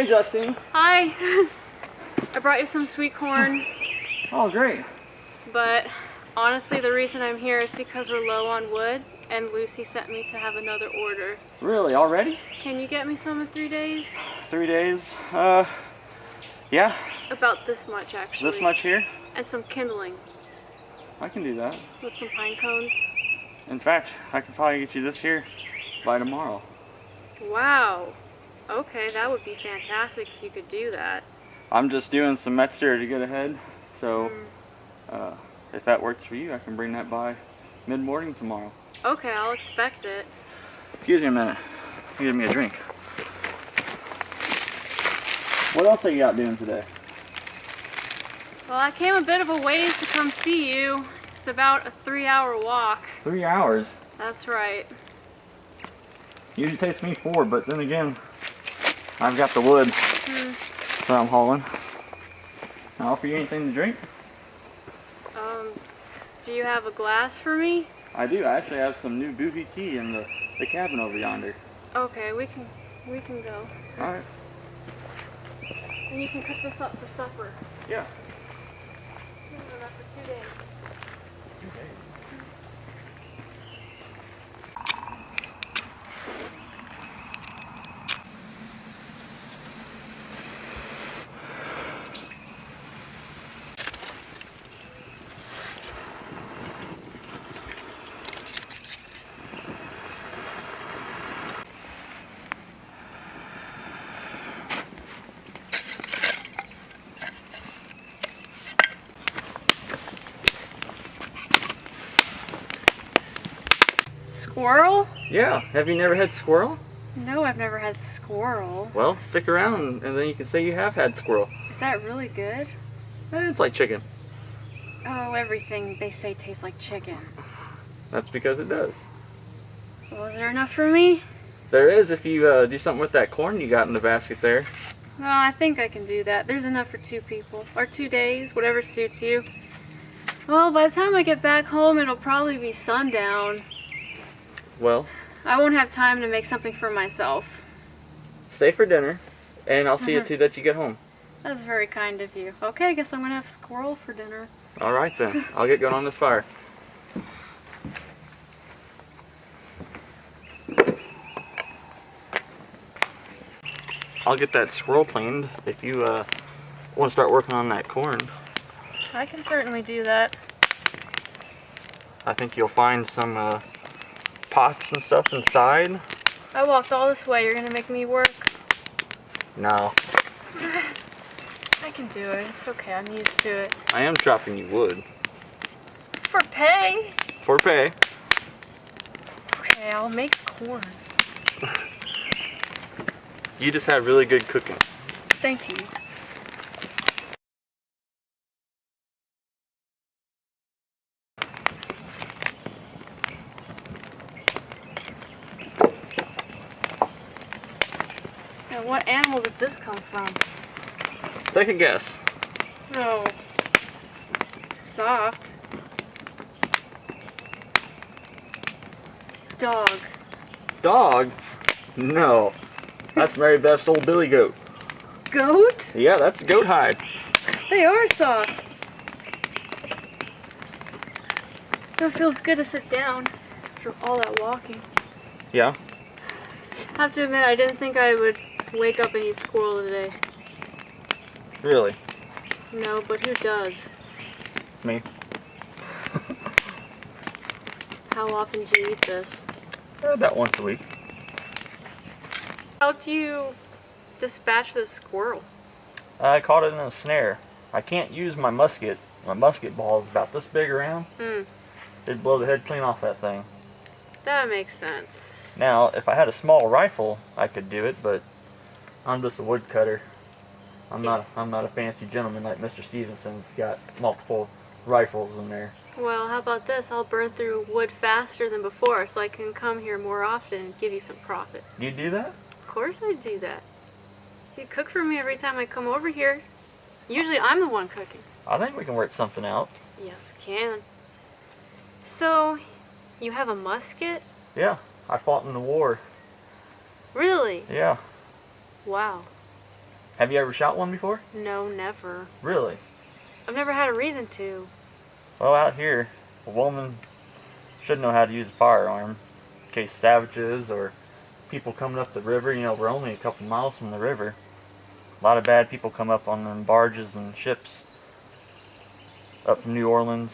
Hey, Justine. Hi. I brought you some sweet corn, Oh, great. but honestly the reason I'm here is because we're low on wood and Lucy sent me to have another order. Really? Already? Can you get me some in 3 days? 3 days? Yeah. About this much actually. This much here? And some kindling. I can do that. With some pine cones. In fact, I can probably get you this here by tomorrow. Wow. Okay, that would be fantastic if you could do that. I'm just doing some Metzger to get ahead, so if that works for you, I can bring that by mid-morning tomorrow. Okay, I'll expect it. Excuse me a minute. Give me a drink. What else are you out doing today? Well, I came a bit of a ways to come see you. It's about a 3-hour walk. 3 hours? That's right. Usually takes me 4, but then again, I've got the wood that I'm hauling. Can I offer you anything to drink? Do you have a glass for me? I do. I actually have some new booby tea in the cabin over yonder. Okay, we can go. All right. And you can cook this up for supper. Yeah. We'll do that for 2 days. 2 days. Squirrel? Yeah. Have you never had squirrel? No, I've never had squirrel. Well, stick around and then you can say you have had squirrel. Is that really good? It's like chicken. Oh, everything they say tastes like chicken. That's because it does. Well, is there enough for me? There is if you do something with that corn you got in the basket there. Well, I think I can do that. There's enough for 2 people. Or 2 days, whatever suits you. Well, by the time I get back home, it'll probably be sundown. Well, I won't have time to make something for myself. stay for dinner, and I'll see you to that you get home. That's very kind of you. Okay, I guess I'm gonna have squirrel for dinner. All right then. I'll get going on this fire. I'll get that squirrel planed if you want to start working on that corn. I can certainly do that. I think you'll find some pots and stuff inside. I walked all this way. You're gonna make me work? No, I can do it. It's okay. I'm used to it. I am chopping you wood. For pay? For pay. Okay, I'll make corn. You just have really good cooking. Thank you. Now, what animal did this come from? Take a guess. Oh, soft. Dog. Dog? No. That's Mary Beth's old billy goat. Goat? Yeah, that's goat hide. They are soft. It feels good to sit down after all that walking. Yeah. I have to admit, I didn't think I would wake up and eat squirrel today. Really? No, but who does? Me. How often do you eat this? About once a week. How do you dispatch this squirrel? I caught it in a snare. I can't use my musket. My musket ball is about this big around. It'd blow the head clean off that thing. That makes sense. Now, if I had a small rifle, I could do it, but I'm just a woodcutter. I'm not a fancy gentleman like Mr. Stevenson's got multiple rifles in there. Well, how about this? I'll burn through wood faster than before so I can come here more often and give you some profit. You do that? Of course I do that. You cook for me every time I come over here. Usually I'm the one cooking. I think we can work something out. Yes, we can. So, you have a musket? Yeah, I fought in the war. Really? Yeah. Wow. Have you ever shot one before? No, never. Really? I've never had a reason to. Well, out here, a woman should know how to use a firearm in case savages or people coming up the river. You know, we're only a couple miles from the river. A lot of bad people come up on them barges and ships up from New Orleans.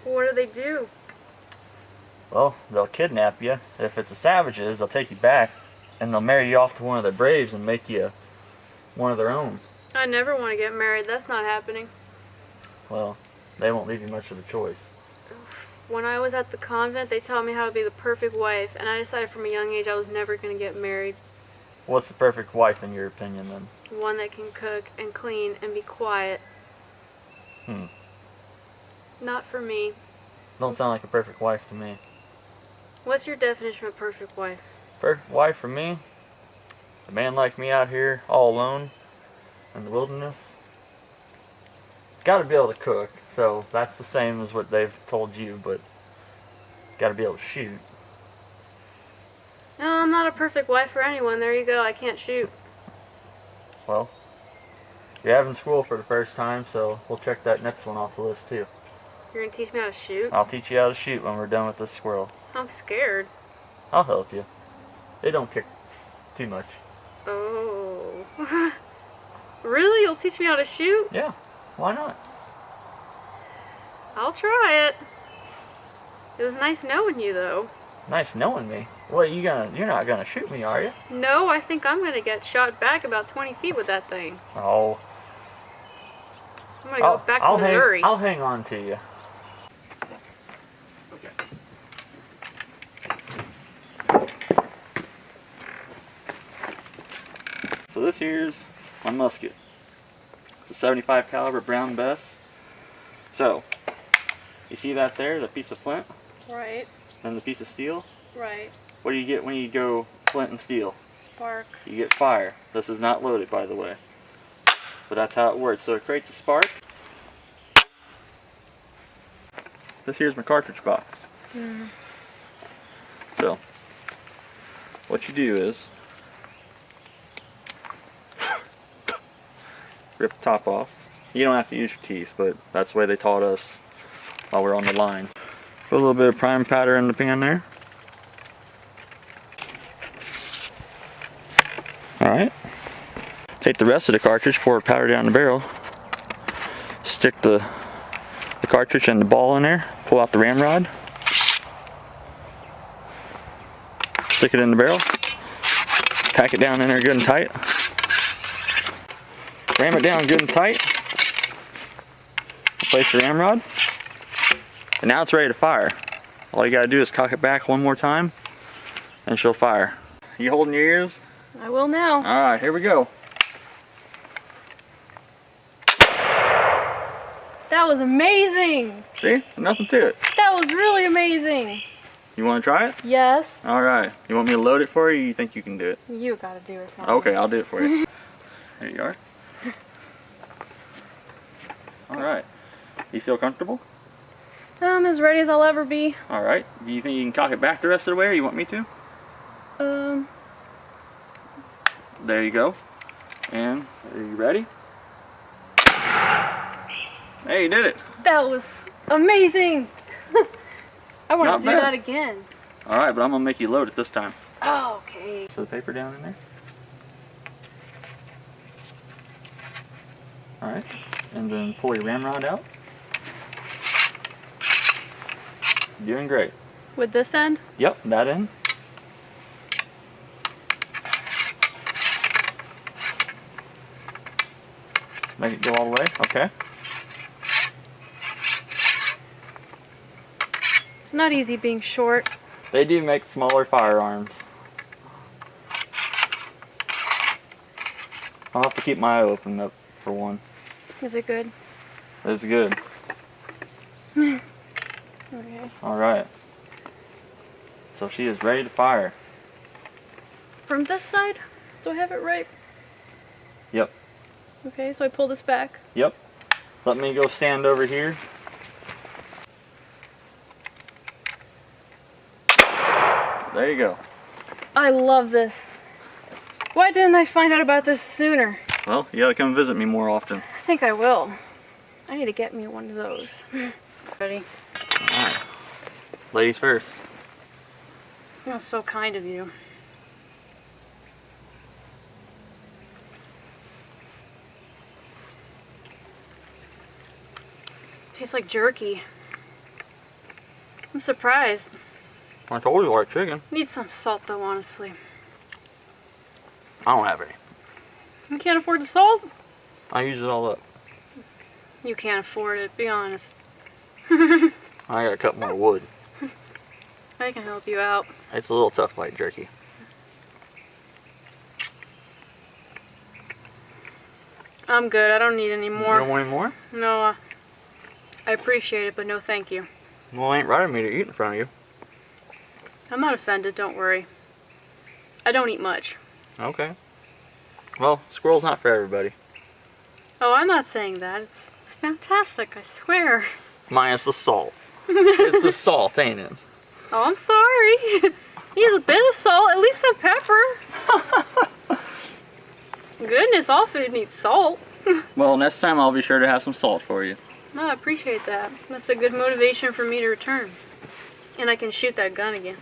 What do they do? Well, they'll kidnap you. If it's the savages, they'll take you back and they'll marry you off to one of their braves and make you one of their own. I never want to get married. That's not happening. Well, they won't leave you much of a choice. When I was at the convent, they taught me how to be the perfect wife, and I decided from a young age I was never going to get married. What's the perfect wife in your opinion then? One that can cook and clean and be quiet. Not for me. Don't sound like a perfect wife to me. What's your definition of a perfect wife? Perfect wife for me? A man like me out here, all alone, in the wilderness. Got to be able to cook, so that's the same as what they've told you, but got to be able to shoot. No, I'm not a perfect wife for anyone. There you go. I can't shoot. Well, you're having school for the first time, so we'll check that next one off the list too. You're going to teach me how to shoot? I'll teach you how to shoot when we're done with this squirrel. I'm scared. I'll help you. They don't kick too much. Oh. Really? You'll teach me how to shoot? Yeah, why not? I'll try it. It was nice knowing you, though. Nice knowing me. Well, you're not gonna shoot me, are you? No, I think I'm gonna get shot back about 20 feet with that thing. Oh. I'm gonna go back to Missouri. I'll hang on to you. So this here's my musket. It's a 75 caliber Brown Bess. So, you see that there, the piece of flint? Right. And the piece of steel? Right. What do you get when you go flint and steel? Spark. You get fire. This is not loaded, by the way. But that's how it works. So it creates a spark. This here's my cartridge box. So, what you do is rip the top off. You don't have to use your teeth, but that's the way they taught us while we're on the line. Put a little bit of prime powder in the pan there. Alright. Take the rest of the cartridge, pour powder down the barrel. Stick the cartridge and the ball in there. Pull out the ramrod. Stick it in the barrel. Pack it down in there good and tight. Ram it down good and tight. Place the ramrod. And now it's ready to fire. All you gotta do is cock it back one more time and she'll fire. You holding your ears? I will now. Alright, here we go. That was amazing. See? Nothing to it. That was really amazing. You wanna try it? Yes. Alright. You want me to load it for you or you think you can do it? You gotta do it for me. Okay, I'll do it for you. There you are. Alright. You feel comfortable? I'm as ready as I'll ever be. Alright. Do you think you can cock it back the rest of the way or you want me to? There you go. And are you ready? Hey, you did it. That was amazing. I want Not to do bad. that again. Alright, but I'm gonna make you load it this time. Oh, okay. So the paper down in there. Alright. And then pull your ramrod out. Doing great. With this end? Yep, that end. Make it go all the way. Okay. It's not easy being short. They do make smaller firearms. I'll have to keep my eye open up for one. Is it good? It's good. Okay. Alright. So she is ready to fire. From this side? Do I have it right? Yep. Okay, so I pull this back. Yep. Let me go stand over here. There you go. I love this. Why didn't I find out about this sooner? Well, you gotta come visit me more often. I think I will. I need to get me one of those. Ready? Alright. Ladies first. That was so kind of you. Tastes like jerky. I'm surprised. I told you I like chicken. Need some salt though, honestly. I don't have any. You can't afford the salt? I use it all up. You can't afford it, be honest. I gotta cut more wood. I can help you out. It's a little tough like jerky. I'm good, I don't need any more. You don't want any more? No, I appreciate it, but no thank you. Well, it ain't right of me to eat in front of you. I'm not offended, don't worry. I don't eat much. Okay. Well, squirrel's not for everybody. Oh, I'm not saying that. It's fantastic, I swear. Minus the salt. It's the salt, ain't it? Oh, I'm sorry. Needs a bit of salt, at least some pepper. Goodness, all food needs salt. Well, next time I'll be sure to have some salt for you. No, I appreciate that. That's a good motivation for me to return. And I can shoot that gun again.